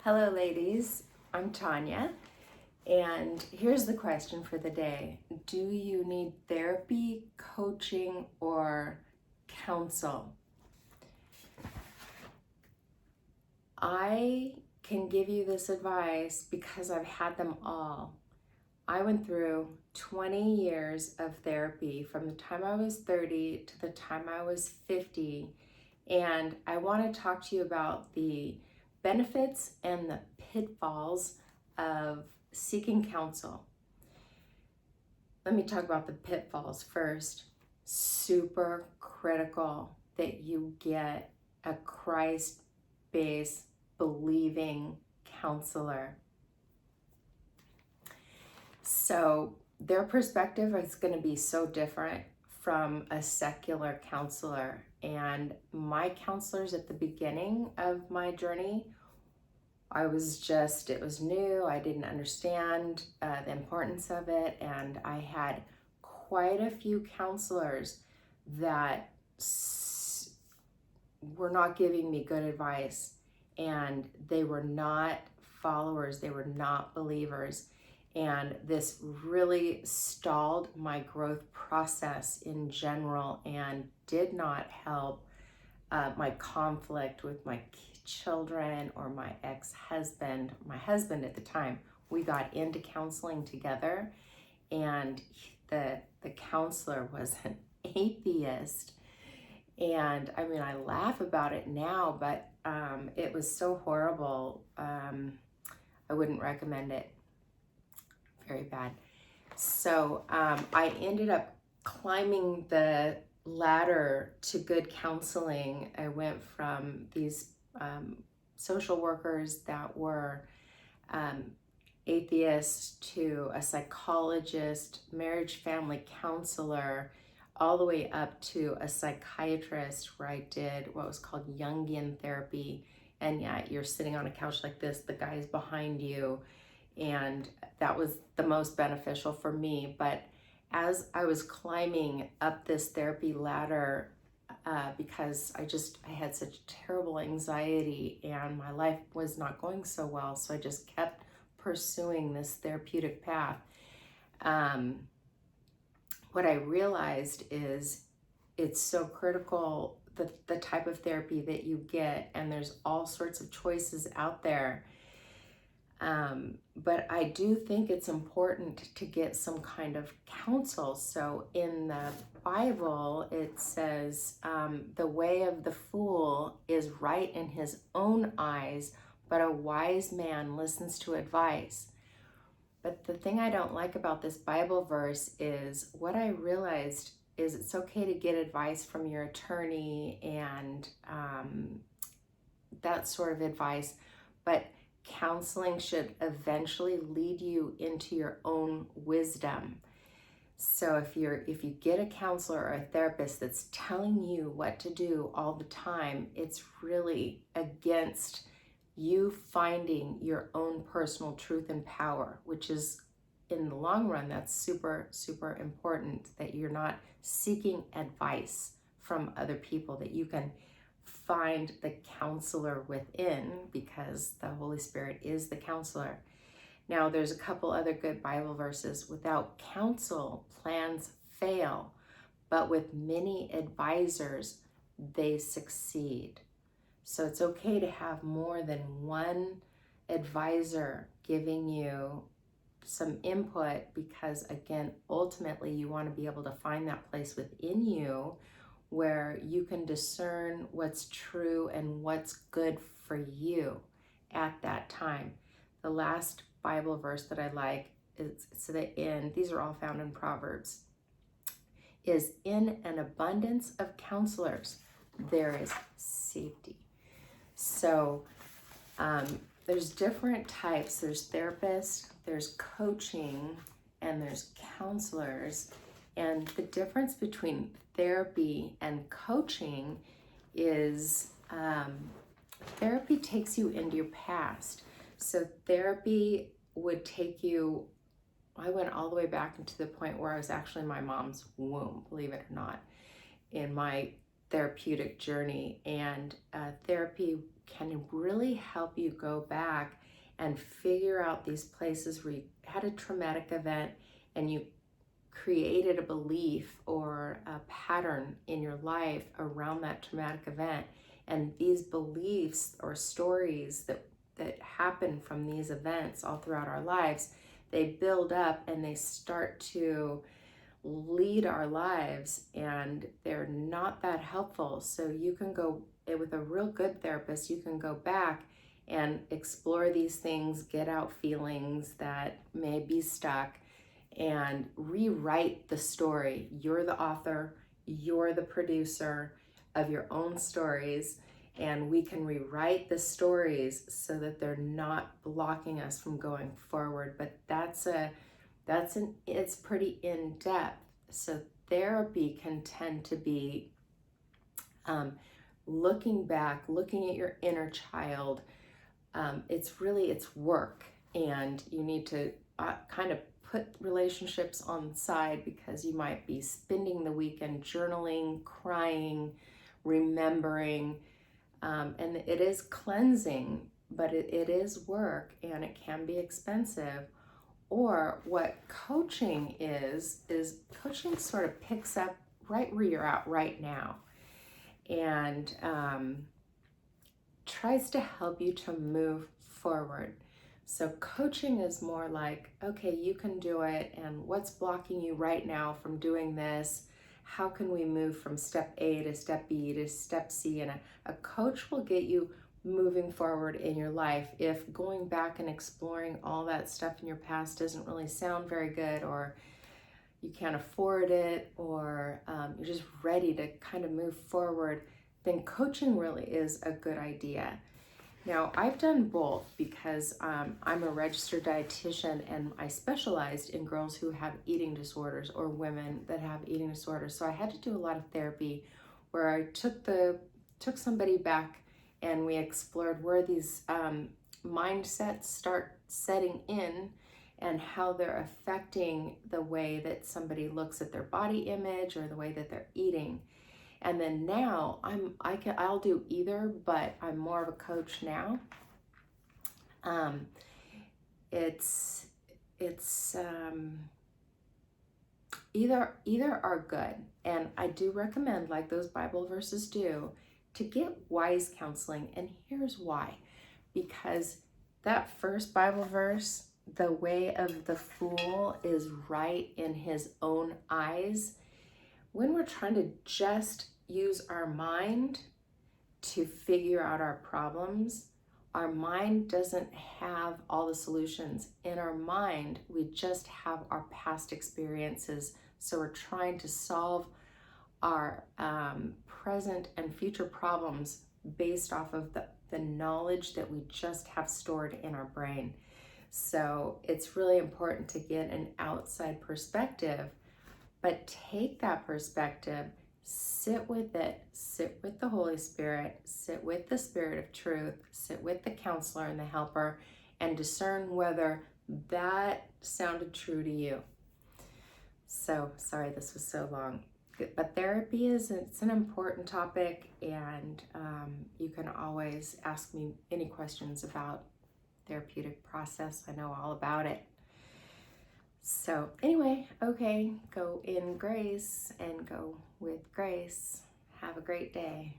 Hello, ladies. I'm Tanya, and here's the question for the day. Do you need therapy, coaching, or counsel? I can give you this advice because I've had them all. I went through 20 years of therapy from the time I was 30 to the time I was 50, and I want to talk to you about the benefits and the pitfalls of seeking counsel. Let me talk about the pitfalls first. Super critical that you get a Christ-based, believing counselor. So their perspective is going to be so different from a secular counselor. And my counselors at the beginning of my journey, it was new. I didn't understand the importance of it. And I had quite a few counselors that were not giving me good advice. And they were not followers. They were not believers. And this really stalled my growth process in general and did not help my conflict with my children or my ex-husband. My husband at the time, we got into counseling together, and the counselor was an atheist. And I mean, I laugh about it now, but it was so horrible. I wouldn't recommend it. Very bad. So I ended up climbing the ladder to good counseling. I went from these social workers that were atheists to a psychologist, marriage family counselor, all the way up to a psychiatrist, where I did what was called Jungian therapy. And yeah, you're sitting on a couch like this, the guy's behind you. And that was the most beneficial for me. But as I was climbing up this therapy ladder, because I had such terrible anxiety and my life was not going so well, so I just kept pursuing this therapeutic path. What I realized is it's so critical, the type of therapy that you get, and there's all sorts of choices out there. But I do think it's important to get some kind of counsel. So in the Bible, it says, the way of the fool is right in his own eyes, but a wise man listens to advice. But the thing I don't like about this Bible verse is what I realized is it's okay to get advice from your attorney and that sort of advice, but counseling should eventually lead you into your own wisdom. So if you get a counselor or a therapist that's telling you what to do all the time, it's really against you finding your own personal truth and power, which is, in the long run, that's super, super important, that you're not seeking advice from other people, that you can find the counselor within, because the Holy Spirit is the counselor. Now, there's a couple other good Bible verses. Without counsel, plans fail, but with many advisors, they succeed. So it's okay to have more than one advisor giving you some input, because again, ultimately you want to be able to find that place within you where you can discern what's true and what's good for you at that time. The last Bible verse that I like is to the end, these are all found in Proverbs, is in an abundance of counselors, there is safety. So there's different types. There's therapists, there's coaching, and there's counselors. And the difference between therapy and coaching is therapy takes you into your past. So therapy would take you, I went all the way back into the point where I was actually in my mom's womb, believe it or not, in my therapeutic journey. And therapy can really help you go back and figure out these places where you had a traumatic event and you created a belief or a pattern in your life around that traumatic event. And these beliefs or stories that happen from these events all throughout our lives, they build up and they start to lead our lives, and they're not that helpful. So you can go with a real good therapist, you can go back and explore these things, get out feelings that may be stuck, and rewrite the story. You're the author, you're the producer of your own stories, and we can rewrite the stories so that they're not blocking us from going forward. But it's pretty in depth. So therapy can tend to be looking back, looking at your inner child. It's work, and you need to kind of put relationships on the side, because you might be spending the weekend journaling, crying, remembering, and it is cleansing, but it is work, and it can be expensive. Or what coaching is coaching sort of picks up right where you're at right now, and tries to help you to move forward. So coaching is more like, okay, you can do it, and what's blocking you right now from doing this? How can we move from step A to step B to step C? And a coach will get you moving forward in your life. If going back and exploring all that stuff in your past doesn't really sound very good, or you can't afford it, or you're just ready to kind of move forward, then coaching really is a good idea. Now, I've done both because I'm a registered dietitian, and I specialized in girls who have eating disorders or women that have eating disorders. So I had to do a lot of therapy where I took somebody back, and we explored where these mindsets start setting in and how they're affecting the way that somebody looks at their body image or the way that they're eating. And then now I'll do either, but I'm more of a coach now. It's either are good, and I do recommend, like those Bible verses do, to get wise counseling. And here's why: because that first Bible verse, the way of the fool is right in his own eyes. When we're trying to just use our mind to figure out our problems, our mind doesn't have all the solutions. In our mind, we just have our past experiences. So we're trying to solve our present and future problems based off of the knowledge that we just have stored in our brain. So it's really important to get an outside perspective, but take that perspective, sit with it, sit with the Holy Spirit, sit with the Spirit of truth, sit with the counselor and the helper, and discern whether that sounded true to you. So sorry this was so long, but therapy it's an important topic, and you can always ask me any questions about therapeutic process. I know all about it. So anyway, okay, go in grace and go with grace. Have a great day.